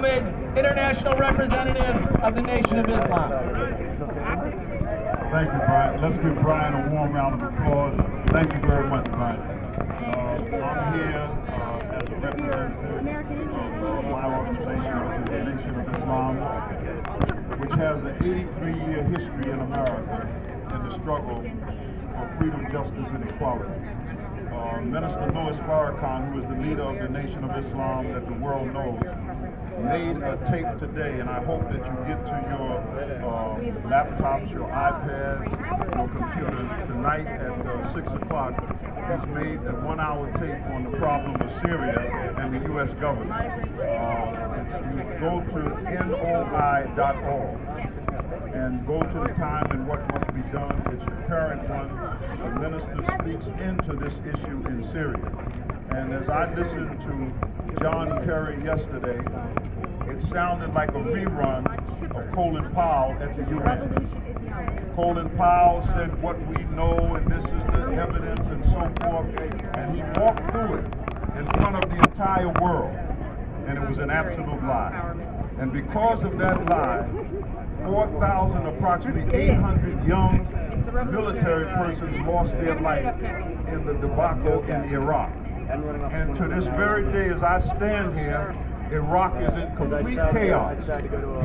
Mohammed, International Representative of the Nation of Islam. Thank you, Brian. Let's give Brian a warm round of applause. Thank you very much, Brian. I'm here as a representative of my organization, the Nation of Islam, which has an 83-year history in America in the struggle for freedom, justice, and equality. Minister Louis Farrakhan, who is the leader of the Nation of Islam that the world knows, made a tape today, and I hope that you get to your laptops, your iPads, your computers tonight at 6 o'clock. He's made a 1-hour tape on the problem of Syria and the U.S. government. You go to noi.org and go to the time and what must be done. It's the current one. The minister speaks into this issue in Syria. And as I listened to John Kerry yesterday, it sounded like a rerun of Colin Powell at the UN. Colin Powell said what we know and this is the evidence and so forth, and he walked through it in front of the entire world, and it was an absolute lie. And because of that lie, 4,000, approximately 800 young military persons lost their life in the debacle in Iraq. And to this very day, as I stand here, Iraq is in complete chaos.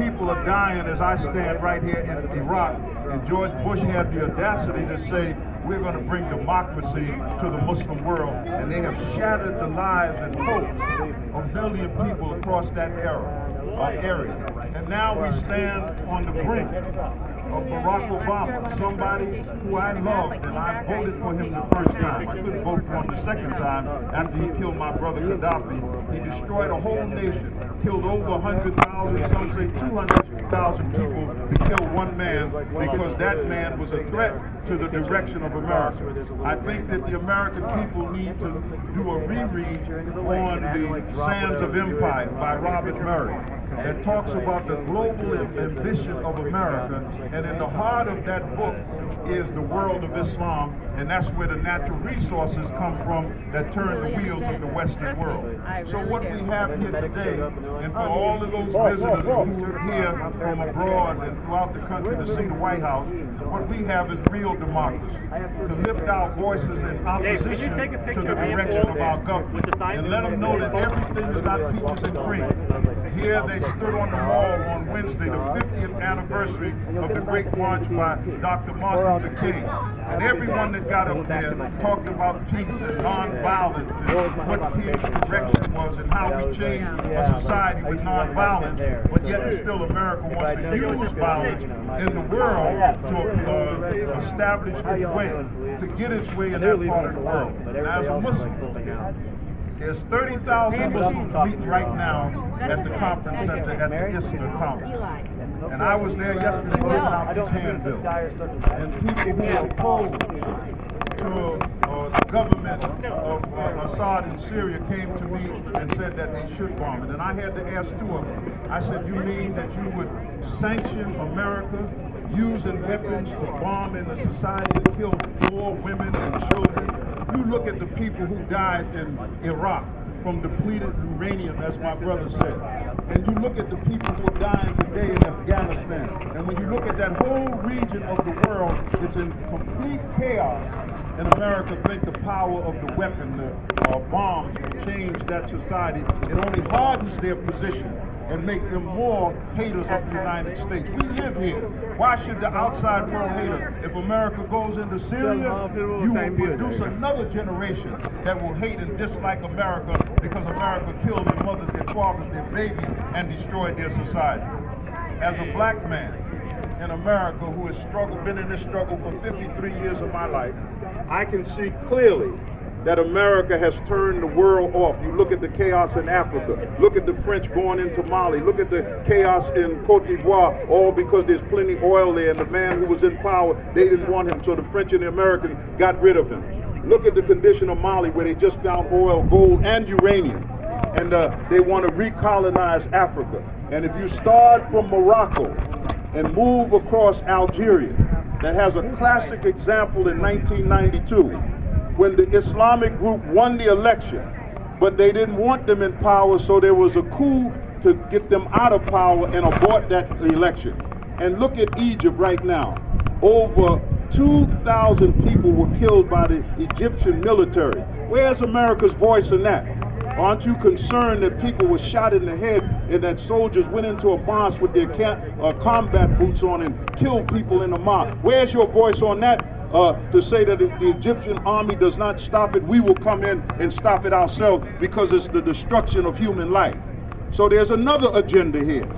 People are dying as I stand right here in Iraq. And George Bush had the audacity to say, we're going to bring democracy to the Muslim world. And they have shattered the lives and hopes of a million people across that area. And now we stand on the brink of Barack Obama, somebody who I loved, and I voted for him the first time. I couldn't vote for him the second time after he killed my brother Gaddafi. He destroyed a whole nation, killed over 100,000, some say 200,000 people to kill one man because that man was a threat to the direction of America. I think that the American people need to do a reread on The Sands of Empire by Robert Murray that talks about the global ambition of America, and in the heart of that book is the world of Islam, and that's where the natural resources come from that turn the wheels of the Western world. So what we have here today, and for all of those visitors who are here from abroad and throughout the country to see the White House, what we have is real democracy, to lift our voices in opposition to the direction of our government, and let them know that everything is not peaches and cream. Here they stood on the mall on Wednesday, the 50th anniversary of the Great March by Dr. Martin Luther King. And everyone that got up there talked about peace and nonviolence and what peace direction was and how we change a society with nonviolence, but yet still America wants to use violence in the world to establish its way, to get its way in that part of the world. Now, as a Muslim, there's 30,000 Muslims meeting right now at the conference center at the Islam Conference. And I was there yesterday giving out this handbill. And people who are opposed to the government of Assad in Syria came to me and said that they should bomb it. And I had to ask two of them. I said, you mean that you would sanction America using weapons to bomb in a society that kills more women and children? You look at the people who died in Iraq from depleted uranium, as my brother said. And you look at the people who are dying today in Afghanistan. And when you look at that whole region of the world, it's in complete chaos. And America thinks the power of the weapon, the bombs, will change that society. It only hardens their position and make them more haters of the United States. We live here. Why should the outside world hate us? If America goes into Syria, you will produce another generation that will hate and dislike America because America killed their mothers, their fathers, their babies, and destroyed their society. As a black man in America who has been in this struggle for 53 years of my life, I can see clearly that America has turned the world off. You look at the chaos in Africa, look at the French going into Mali, look at the chaos in Cote d'Ivoire, all because there's plenty oil there, and the man who was in power, they didn't want him, so the French and the Americans got rid of him. Look at the condition of Mali, where they just found oil, gold, and uranium, and they want to recolonize Africa. And if you start from Morocco and move across Algeria, that has a classic example in 1992, when the Islamic group won the election, but they didn't want them in power, so there was a coup to get them out of power and abort that election. And look at Egypt right now. Over 2,000 people were killed by the Egyptian military. Where's America's voice in that? Aren't you concerned that people were shot in the head and that soldiers went into a mosque with their combat boots on and killed people in the mosque? Where's your voice on that? To say that if the Egyptian army does not stop it, we will come in and stop it ourselves because it's the destruction of human life. So there's another agenda here.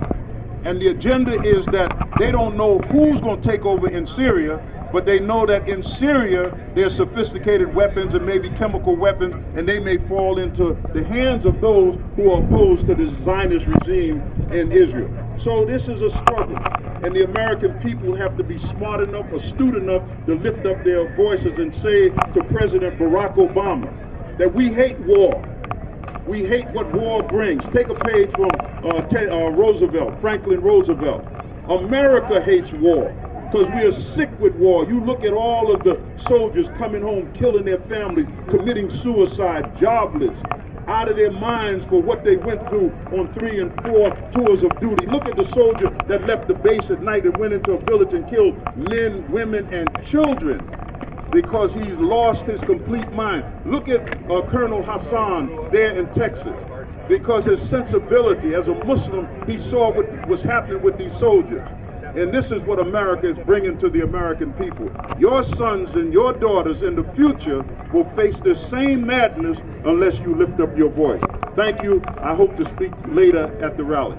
And the agenda is that they don't know who's going to take over in Syria, but they know that in Syria there's sophisticated weapons and maybe chemical weapons, and they may fall into the hands of those who are opposed to the Zionist regime in Israel. So this is a struggle, and the American people have to be smart enough, astute enough to lift up their voices and say to President Barack Obama that we hate war. We hate what war brings. Take a page from Franklin Roosevelt. America hates war because we are sick with war. You look at all of the soldiers coming home, killing their families, committing suicide, jobless, out of their minds for what they went through on 3 and 4 tours of duty. Look at the soldier that left the base at night and went into a village and killed men, women, and children because he's lost his complete mind. Look at Colonel Hassan there in Texas, because his sensibility as a Muslim, he saw what was happening with these soldiers. And this is what America is bringing to the American people. Your sons and your daughters in the future will face the same madness unless you lift up your voice. Thank you. I hope to speak later at the rally.